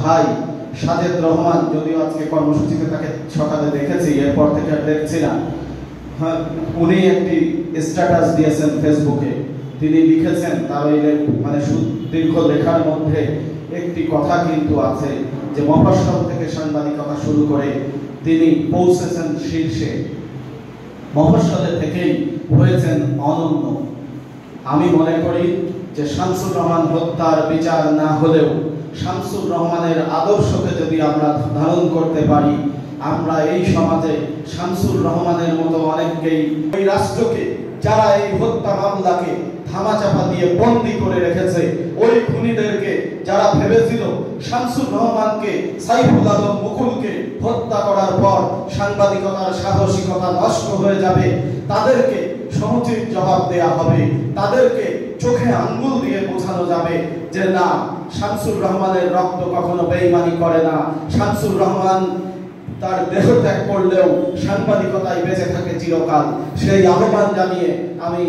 ভাই সাজেদ রহমান, যদিও আজকে কর্মসূচিতে তাকে সকালে দেখেছি, এরপর থেকে আর দেখছি না, উনি একটি স্ট্যাটাস দিয়েছেন ফেসবুকে। তিনি লিখেছেন, তার ওই মানে সুদীর্ঘ লেখার মধ্যে একটি কথা কিন্তু আছে যে মফস্বল থেকে সাংবাদিকতা শুরু করে তিনি পৌঁছেছেন শীর্ষে, মফস্বলে থেকেই হয়েছেন অনন্য। আমি মনে করি যে শামসুর রহমান হত্যার বিচার না হলেও শামসুর রহমানের আদর্শকে যদি আমরা ধারণ করতে পারি, আমরা এই সমাজে শামসুর রহমানের মতো অনেককেই, ওই রাষ্ট্রকে যারা এই হত্যা মামলাকে ধামাচাপা দিয়ে বন্দী করে রেখেছে, ওই খুনিদেরকে যারা ভেবেছিল শামসুর রহমানকে, সাইফুল আলম মুকুলকে হত্যা করার পর সাংবাদিকতার সাহসিকতা নষ্ট হয়ে যাবে, তাদেরকে সমুচিত জবাব দেয়া হবে। তাদেরকে চোখে আঙ্গুল দিয়ে বোঝানো যাবে যে না, শামসুর রহমানের রক্ত কখনো বেঈমানি করে না। শামসুর রহমান তার দেহ ত্যাগ করলেও সাংবাদিকতায় বেঁচে থাকে চিরকাল। সেই আহ্বান জানিয়ে আমি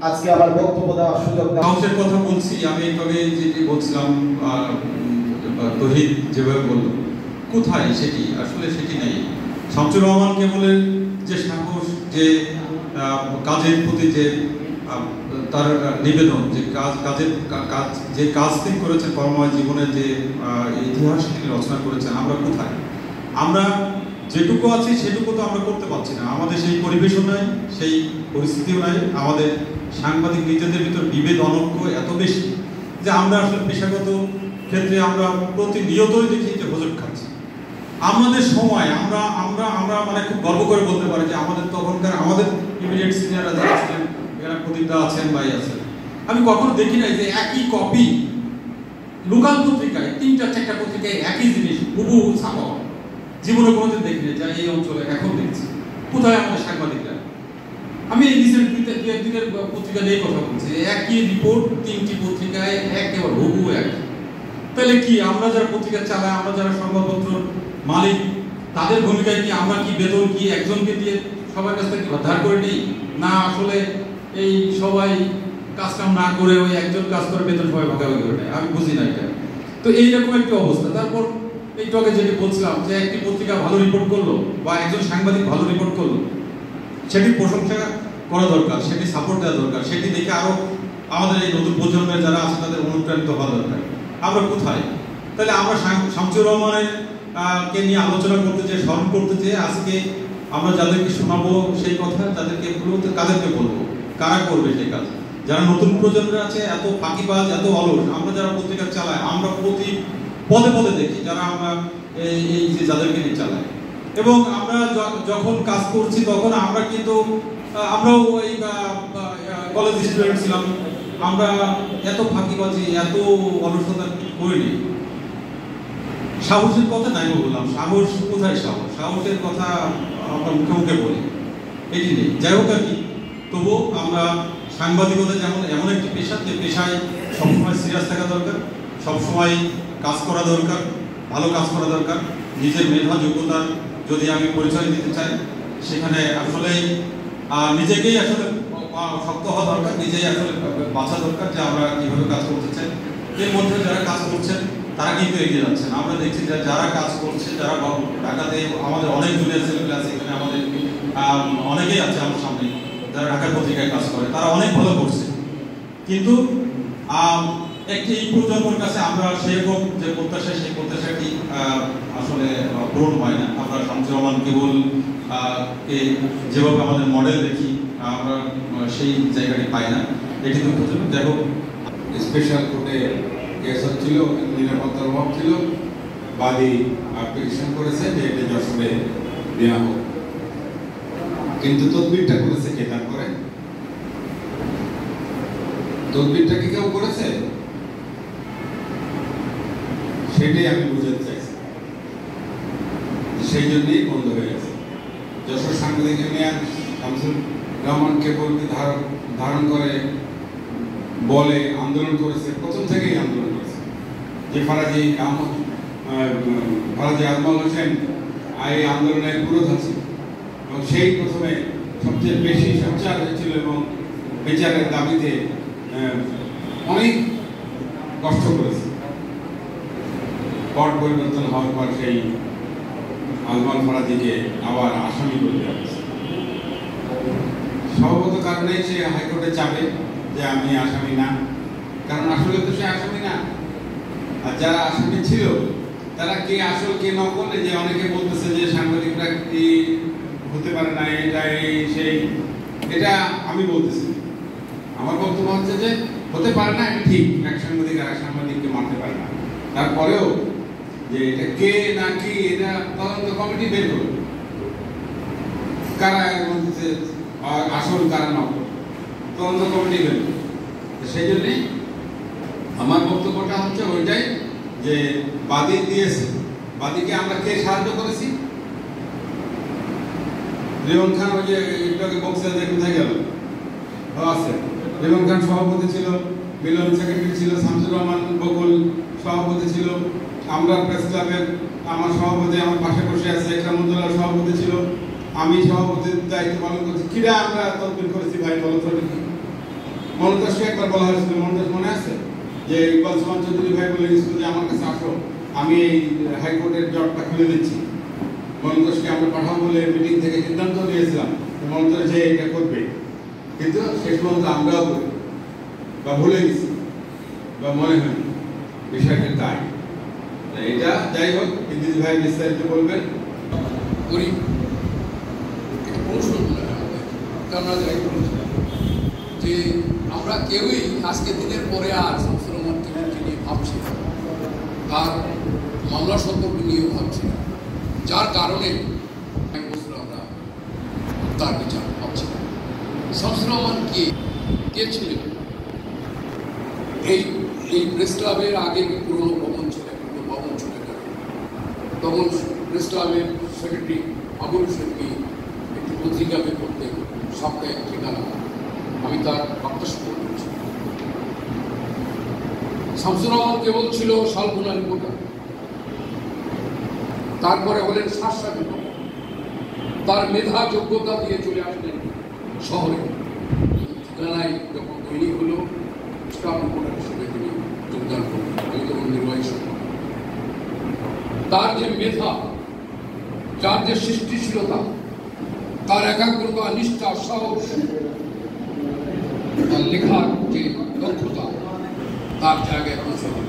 আজকে আবার বক্তব্য দেওয়ার সুযোগ দেওয়া। সাহসের কথা বলছি, আমি তবে যেটি বলছিলাম তহিদ যেভাবে বলল, কোথায় সেটি? আসলে সেটি নেই। শামসুর রহমান কেবলের যে সাহস, যে কাজের প্রতি যে তার নিবেদন, যে যে কাজ তিনি করেছেন কর্মময় জীবনের, যে ইতিহাস তিনি রচনা করেছেন, আমরা কোথায়? আমরা যেটুকু আছি সেটুকু তো আমরা করতে পারছি না। আমাদের সেই পরিবেশও নাই, সেই পরিস্থিতিও নাই। আমাদের সাংবাদিক নিজেদের ভিতর বিভেদ অনৈক্য এত বেশি যে আমরা আসলে পেশাগত ক্ষেত্রে আমরা প্রতিনিয়তই দেখি যে হোঁচট খাচ্ছি। আমাদের সময় আমরা আমরা আমরা মানে খুব গর্ব করে বলতে পারি যে আমাদের তখনকার আমাদের ইমিডিয়েট সিনিয়ররা যারা ছিলেন, এখানে প্রদীপদা আছেন, ভাই আছেন, আমি কখনো দেখি নাই যে একই কপি লোকাল পত্রিকায় ৩-৪টা পত্রিকায় একই জিনিস হুবহু ছাপা হয়। জীবনে কোনোদিন দেখিনি, যা এই অঞ্চলে এখন দেখছি। কোথায় আমাদের সাংবাদিকরা? আমি এই রিসেন্ট দু-একদিনের পত্রিকা নিয়ে কথা বলছি, একই রিপোর্ট ৩টি পত্রিকায় একেবারে হুবহু একই। তাহলে কি আমরা যারা পত্রিকা চালাই, আমরা যারা সংবাদপত্র মালিক, তাদের ভূমিকায় কি আমরা কি বেতন কি একজনকে দিয়ে সবার কাছ থেকে ধার করে নিই? না আসলে এই সবাই কাজ কাম না করে ওই একজন কাজ করে বেতন সবাই ভাগাভাগি করে নেয়? আমি বুঝি না এটা। তো এইরকম একটি অবস্থা। তারপর একটু আগে যেটি বলছিলাম যে একটি পত্রিকা ভালো রিপোর্ট করলো বা একজন সাংবাদিক ভালো রিপোর্ট করলো, সেটি প্রশংসা করা দরকার, সেটি সাপোর্ট দেওয়া দরকার, সেটি দেখে আরো আমাদের এই নতুন প্রজন্মের যারা আছে তাদের অনুপ্রাণিত হওয়া দরকার। আমরা কোথায়? তাহলে আমরা শামসুর রহমানের কে নিয়ে আলোচনা করতে চাই, স্মরণ করতে চাই। আজকে আমরা যাদেরকে শোনাবো সেই কথা, যাদেরকে বলবো, কাদেরকে বলবো, কারা করবে সেই কাজ? যারা নতুন প্রজন্মের আছে, এত ফাঁকিবাজ, এত অলস। আমরা যারা পত্রিকা চালাই, আমরা প্রতি পদে পদে দেখি যারা আমরা এই যে যাদেরকে নিয়ে চালাই, এবং আমরা যখন কাজ করছি তখন আমরা কিন্তু আমরাও ওই কলেজ স্টুডেন্ট ছিলাম, আমরা এত ফাঁকিবাজি, এত অলসতা করিনি। সাহসের কথা নাই বললাম, সাহস কোথায়? সাহসের কথা আমরা মুখে মুখে বলি, এটি নেই। যাই হোক আর কি, তবুও আমরা সাংবাদিকতা যেমন এমন একটি পেশা, যে পেশায় সবসময় সিরিয়াস থাকা দরকার, সবসময় কাজ করা দরকার, ভালো কাজ করা দরকার। নিজের মেধা যোগ্যতার যদি আমি পরিচয় দিতে চাই, সেখানে আসলে নিজেকেই আসলে শক্ত হওয়া দরকার, নিজেই আসলে বাঁচা দরকার যে আমরা কীভাবে কাজ করতে চাই। এর মধ্যে যারা কাজ করছেন তারা কিন্তু এগিয়ে যাচ্ছেন। আমরা দেখছি যে যারা কাজ করছে, যারা ঢাকাতে আমাদের অনেক জুনিয়র ছেলেমেয়ে আছে, এখানে আমাদের অনেকেই আছে আমার সামনে যারা ঢাকার পত্রিকায় কাজ করে, তারা অনেক ভালো করছে। কিন্তু একটি এই প্রজন্মের কাছে আমরা সেরকম যে প্রত্যাশা, সেই প্রত্যাশাটি আসলে পূরণ হয় না। আমরা শামসুর রহমান কেবল যেভাবে আমাদের মডেল দেখি, আমরা সেই জায়গাটি পাই না। এটি দুঃখজনক। যাই হোক, স্পেশাল কোর্টে কেস হচ্ছিল, নিরাপত্তার অভাব ছিল, বাদী অ্যাপ্লিকেশন করেছে যে এটা যশোরে দেওয়া হোক, কিন্তু তদবিরটা করেছে কে? তারপরে তদবিরটা কি কেউ করেছে? সেটাই আমি বুঝাতে চাইছি। সেই জন্যই বন্ধ হয়ে গেছে। যশোর সাংবাদিক ইউনিয়ন শামসুর রহমানকে ধারণ করে বলে আন্দোলন করেছে, প্রথম থেকেই আন্দোলন করেছে। যে ফারাজি আজমল হোসেন এই আন্দোলনের পুরোধা ছিল, এবং সেই প্রথমে সবচেয়ে বেশি সোচ্চার হয়েছিল এবং বিচারের দাবিতে অনেক কষ্ট করেছে। পট পরিবর্তন হওয়ার পর সেই আজমাল ফরাজিকে আবার আসামি করে দেওয়া হয়েছে। স্বভাবত কারণে সে হাইকোর্টে চাবে যে আমি আসামি না, কারণ আসলে তো সে আসামি না। আর যারা আসামি ছিল তারা কে আসল কে নকল, যে অনেকে বলতেছে যে সাংবাদিকরা কি হতে পারে না, এটা এই সেই, এটা আমি বলতেছি। আমার বক্তব্য হচ্ছে যে হতে পারে না, এটা ঠিক, এক সাংবাদিক আর এক সাংবাদিককে মারতে পারে না। তারপরেও যে এটা কে না কি, এটা তদন্ত কমিটি বের করবে কারা এর মধ্যে আসল কারা নকল, তদন্ত কমিটি বের করবে। সেই জন্যে আমার বক্তব্যটা হচ্ছে ওইটাই যে বাদী দিয়েছে, বাদীকে আমরা কে সাহায্য করেছি? রেমন খান ওই যে একটু বক্সে কোথায় গেল আছে, রেমন খান সভাপতি ছিল, মিলন সেক্রেটারি ছিল, শামসুর রহমান বকুল সভাপতি ছিল, আমরা প্রেস ক্লাবের আমার সভাপতি আমার পাশে বসে আছে, একরামুদ্দৌলা সভাপতি ছিল, আমি সভাপতির দায়িত্ব পালন করছি। কিরা আমরা তদবির করেছি ভাই, বলো তো কি? মনতাজকে একবার বলা হয়েছিল, মনতাজ মনে আছে যে ইকবাল সুমান চৌধুরী ভাই বলে গেছিল যে আমার কাছে আসো, আমি এই হাইকোর্টের জটটা খুলে দিচ্ছি। মনতাজকে আমরা পাঠাবো বলে মিটিং থেকে সিদ্ধান্ত নিয়েছিলাম মনতাজ যে এটা করবে, কিন্তু শেষ পর্যন্ত আমরাও করি বা ভুলে গেছি বা মনে হয়নি বিষয়টা তাই। এটা যাই হোক, ইদ্রিস ভাই বিস্তারিত বলবেন। আমরা যাই বলেছি যে আমরা কেউই আজকে দিনের পরে আর শামসুর রহমান টিমুরকে নিয়ে ভাবছি না, তার মামলা সম্পর্ক নিয়েও ভাবছি না, যার কারণে এক বছর আমরা তার বিচার পাচ্ছি না। শামসুর রহমান কে ছিলেন? এই প্রেস ক্লাবের আগে পুরনো ভবন ছিল, ভবন চলে গেল, তখন প্রেস ক্লাবের সেক্রেটারি আবুল হোসেনকে একটি পত্রিকা বের করতে সপ্তাহে ঠিকানা, আমি তার প্রত্যাশা করেছি। শামসুর রহমান কেবল ছিল শালবুনা রিপোর্টার, তারপরে হলেন শাসক, তার মেধা যোগ্যতা দিয়ে চলে আসলেন শহরে। ঠিকানায় যখন তৈরি হলো স্টাফ রিপোর্টার হিসেবে তিনি যোগদান করলেন, আমি তখন নির্বাহী সম্পাদক। তার যে মেধা, যার যে সৃষ্টিশীলতা, তার একাগ্রতা, নিষ্ঠা, সাহস, তার লেখার যে দক্ষতা, তার জায়গায় পৌঁছে দিল।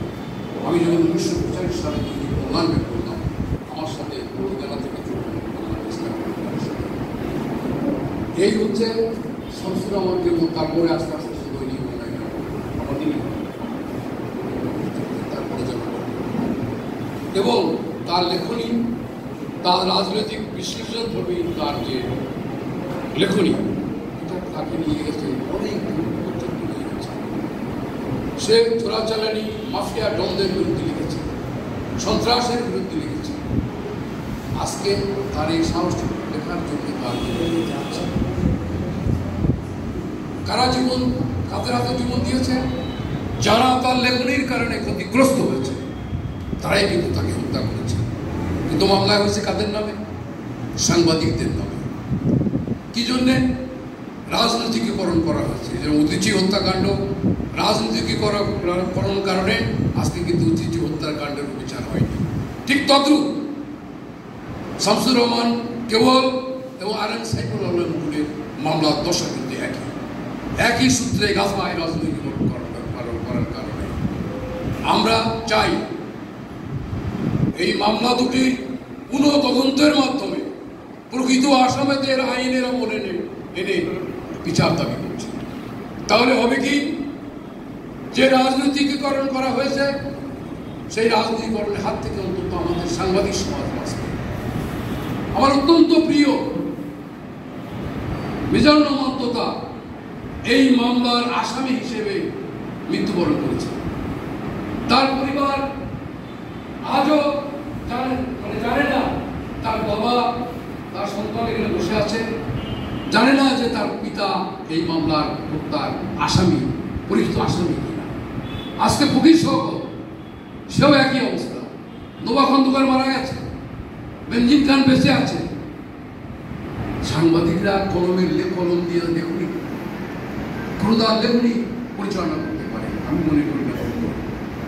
আমি যখন 1945 সালে কল্যাণ বের করলাম, আমার সাথে ঠিকানা থেকে এই হচ্ছে শামসুর রহমান কেবল। তারপরে আস্তে আস্তে দৈনিক তারপরে এবং তার লেখনী, তার রাজনৈতিক বিশ্লেষণ ধর্মী তার যে লেখনী, এটা তাকে নিয়ে গেছে অনেক দূর পর্যন্ত নিয়ে গেছে। সে চোরাচালানি মাফিয়া ডনদের বিরুদ্ধে লিখেছে, সন্ত্রাসের বিরুদ্ধে লিখেছে। আজকে তার এই সাহস লেখার জন্য তার আছে কারা জীবন, কাদের হাতে জীবন দিয়েছে, যারা তার লেখনীর কারণে ক্ষতিগ্রস্ত হয়েছে তারাই কিন্তু তাকে হত্যা করেছে। কিন্তু মামলা হয়েছে কাদের নামে? সাংবাদিকদের নামে। কি জন্যে? রাজনীতিকীকরণ করা হয়েছে। যেমন উদীচী হত্যাকাণ্ড রাজনীতিকীকরণ কারণে আজকে কিন্তু উদীচী হত্যাকাণ্ডের বিচার হয়নি। ঠিক তদ্রুপ শামসুর রহমান কেবল এবং আরেক সাইফুল আলমের মামলার দশা কিন্তু একই সূত্রে গাছমায় রাজনীতিকরণ করার কারণে আমরা চাই এই মামলা দুটির পুনঃ তদন্তের মাধ্যমে প্রকৃত আসামিদের আইনের আমলে এনে বিচার দাবি করছে। তাহলে হবে কি, যে রাজনীতিকীকরণ করা হয়েছে সেই রাজনীতিকরণের হাত থেকে অন্তত আমাদের সাংবাদিক সমাজ বাঁচবে। আমার অত্যন্ত প্রিয় মিজানুর রহমান তোতা এই মামলার আসামি হিসেবে মৃত্যুবরণ করেছে। তার পরিবার আজও জানে না তার বাবা, তার সন্তান এখানে বসে আছে, জানে না যে তার পিতা এই মামলার হত্যার আসামি, পরিচিত আসামি কিনা। আজকে ফকির সহ সেও একই অবস্থা। নোবা খন্দকার মারা গেছে, বেনজির খান বেঁচে আছে। সাংবাদিকরা কলম দিয়ে লেখনি, ক্রুদার লেখনি পরিচালনা করতে পারে। আমি মনে করি না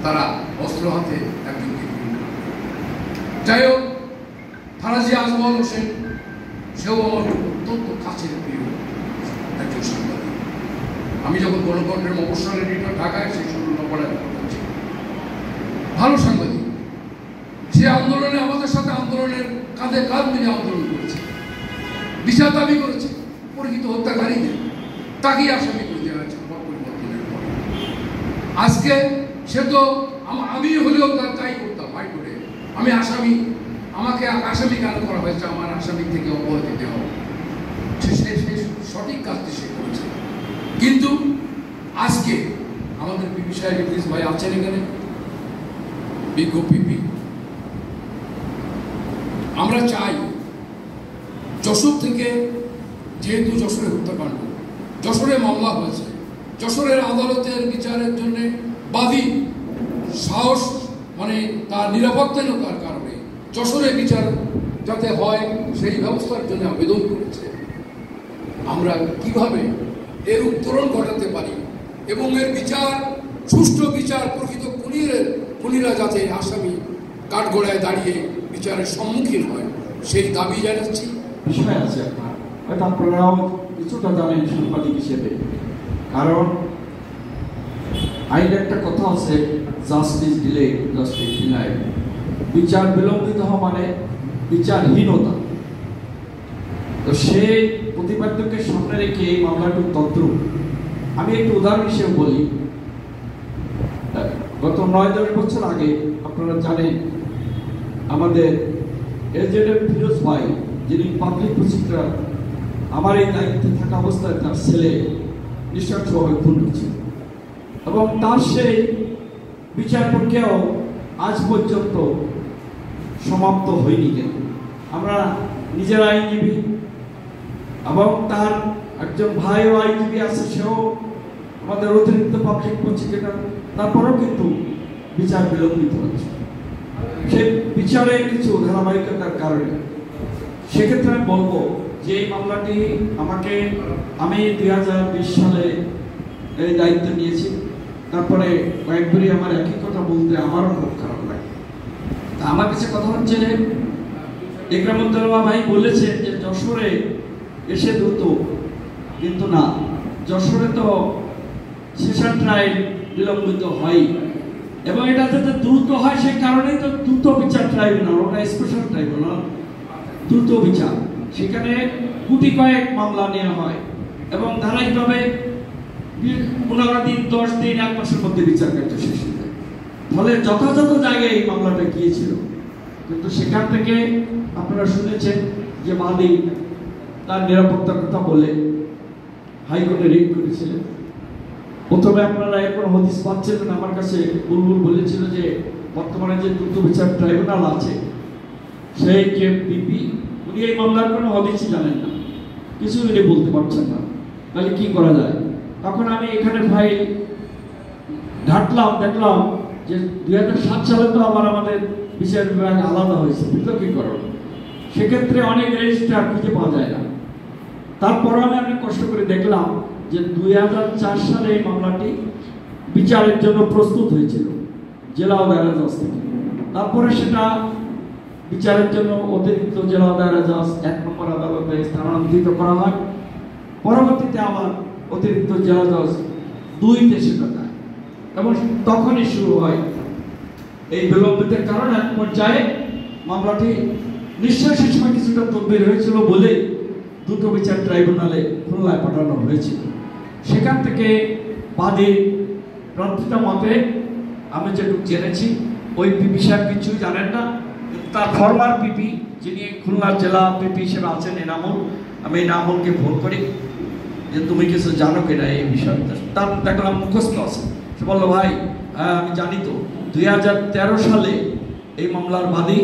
তারা অস্ত্র হাতে একজনকে যাই হোক, ফারাজি আজমল হোসেন সেও আমার অত্যন্ত কাছের প্রিয় একজন সাংবাদিক। আমি যখন গণকণ্ঠের মফস্বল এডিটর ঢাকায়, সেই সময় অপরাধ করছি, ভালো সাংবাদিক। সে আন্দোলনে আমাদের সাথে আন্দোলনের কাঁধে কাঁধ মিলে আন্দোলন করেছে, বিচার দাবি করেছে। পরিচিত হত্যাকারীদের তাকেই আসামি করে দেওয়া হয়েছে পট পরিবর্তনের পর। আজকে সে তো আমি হলেও তার তাই করতাম হাইকোর্টে। আমি আসামি, আমাকে আসামি কেন করা হয়েছে, আমার আসামি থেকে অব্যাহতি দেওয়া হবে, সে সঠিক কাজটি সে করেছে। কিন্তু আজকে আমাদের পিপি সাহেব ইদ্রিস ভাই আছেন এখানে, বিজ্ঞ পিপি, আমরা চাই যশোর থেকে, যেহেতু যশোরে হত্যাকাণ্ড, যশোরে মামলা হয়েছে, যশোরের আদালতের বিচারের জন্য বাদী সাহস মানে তার নিরাপত্তাহীনতার কারণে যশোরে বিচার যাতে হয় সেই ব্যবস্থার জন্য আবেদন করেছে। আমরা কিভাবে এর উত্তরণ ঘটাতে পারি এবং এর বিচার, সুষ্ঠু বিচার, প্রকৃত খুনিরা যাতে আসামি কাঠগড়ায় দাঁড়িয়ে বিচারের সম্মুখীন হয়, সেই দাবি জানাচ্ছি। বিষয় আছে আপনার, হয়তো আপনারাও কিছুটা জানেন সাংবাদিক হিসেবে, কারণ আইনের একটা কথা আছে, জাস্টিস ডিলে জাস্টিস ডিনাইড। বিচার বিলম্বিত হওয়া মানে বিচারহীনতা। তো সেই প্রতিপাদ্যকে সামনে রেখে এই মামলাটি তদ্রুপ। আমি একটু উদাহরণ হিসেবে বলি, গত 9-10 বছর আগে আপনারা জানেন আমাদের এজেডের ফিরোজ ভাই, যিনি পাবলিক প্রসিকিউটর, আমার এই দায়িত্বে থাকা অবস্থায় তার ছেলে নৃশংসভাবে খুন হয়েছে এবং তার সেই বিচার প্রক্রিয়াও আজ পর্যন্ত সমাপ্ত হয়নি। কেন আমরা নিজের আইনজীবী এবং তার একজন ভাইও আইনজীবী আছে, সেও আমাদের অতিরিক্ত পাবলিক প্রসিকিউটর, তারপরেও কিন্তু বিচার বিলম্বিত হচ্ছে। সে বিচারে কিছু ধারাবাহিকতার কারণে সেক্ষেত্রে আমি বলবো যে এই মামলাটি আমি 2020 সালে এই দায়িত্ব নিয়েছি। তারপরে কয়েকবারই আমার একই কথা বলতে আমারও খুব খারাপ লাগে। তা আমার কাছে কথা হচ্ছে, একরামুদ্দৌলা ভাই বলেছে যে যশোরে এসে দ্রুত, কিন্তু না, যশোরে তো সেশন ট্রায়াল বিলম্বিত হয় এবং এটা যাতে দ্রুত হয় সেই কারণেই তো দ্রুত বিচার ট্রাইব্যুনাল, ওটা স্পেশাল ট্রাইব্যুনাল, দ্রুত বিচার। সেখানে গুটি কয়েক মামলা নেওয়া হয় এবং ধারাবাহিকভাবে 15 দিন, 10 দিন, 1 মাসের মধ্যে বিচার কার্য শেষ হয়ে যায়। ফলে যথাযথ জায়গায় এই মামলাটা গিয়েছিল, কিন্তু সেখান থেকে আপনারা শুনেছেন যে বাদী তার নিরাপত্তার কথা বলে হাইকোর্টে রিট করেছিলেন। প্রথমে আপনারা এখন হদিস পাচ্ছিলেন, আমার কাছে বুলবুল বলেছিল যে বর্তমানে যে দ্রুত বিচার ট্রাইব্যুনাল আছে সেই যে পিপি, উনি এই মামলার কোনো হদিসই জানেন না, কিছু উনি বলতে পারছেন না, তাহলে কি করা যায়? তখন আমি এখানে ফাইল ঘাটলাম, দেখলাম যে 2007 সালে তো আমাদের বিচার বিভাগ আলাদা হয়েছে, পৃথকীকরণ। সেক্ষেত্রে অনেক রেজিস্ট্রার খুঁজে পাওয়া যায় না। তারপরও আমি অনেক কষ্ট করে দেখলাম যে 2004 সালে এই মামলাটি বিচারের জন্য প্রস্তুত হয়েছিল জেলা ও দায়রা জজ থেকে। তারপরে সেটা বিচারের জন্য অতিরিক্ত জেলা ও দায়রা জজ 1 নম্বর আদালতে স্থানান্তরিত করা হয়। পরবর্তীতে আবার অতিরিক্ত জেলা জজ 2-তে সেটা যায় এবং তখনই শুরু হয় এই বিলম্বিতের কারণে এক পর্যায়ে মামলাটি নিশ্চয়ই সে সময় কিছুটা তদবির হয়েছিল বলে দ্রুত বিচার ট্রাইব্যুনালে খুলনায় পাঠানো হয়েছিল। সেখান থেকে বাদীর প্রার্থিতা মতে আমি যেটুকু জেনেছি, ওই পিপি সাহেব কিছুই জানেন না, তার ফরমার পিপি যিনি খুলনা জেলা পিপি হিসেবে আছেন এনামুল, আমি এনামুলকে ফোন করি যে তুমি কিছু জানো কিনা এই বিষয়টা। তার দেখলাম মুখস্থ আছে। সে বললো, ভাই হ্যাঁ আমি জানি তো, 2013 সালে এই মামলার বাদী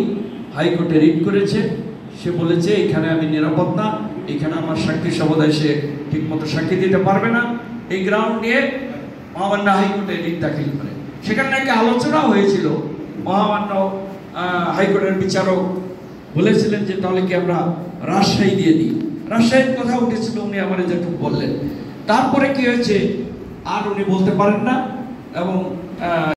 হাইকোর্টে রিট করেছে। সে বলেছে এখানে আমি নিরাপদ না, এখানে আমার সাক্ষী সমুদায় সে ঠিক মতো সাক্ষী দিতে পারবে না, এই গ্রাউন্ড নিয়ে মহামান্য হাইকোর্টে রিট দাখিল করে। সেখানে নাকি আলোচনা হয়েছিল, মহামান্য হাইকোর্টের বিচারক বলেছিলেন যে তাহলে কি আমরা রাজশাহী দিয়ে দিই। রাজশাহীর কথা উঠেছিল, উনি আমার যেটুকু বললেন। তারপরে কি হয়েছে আর উনি বলতে পারেন না এবং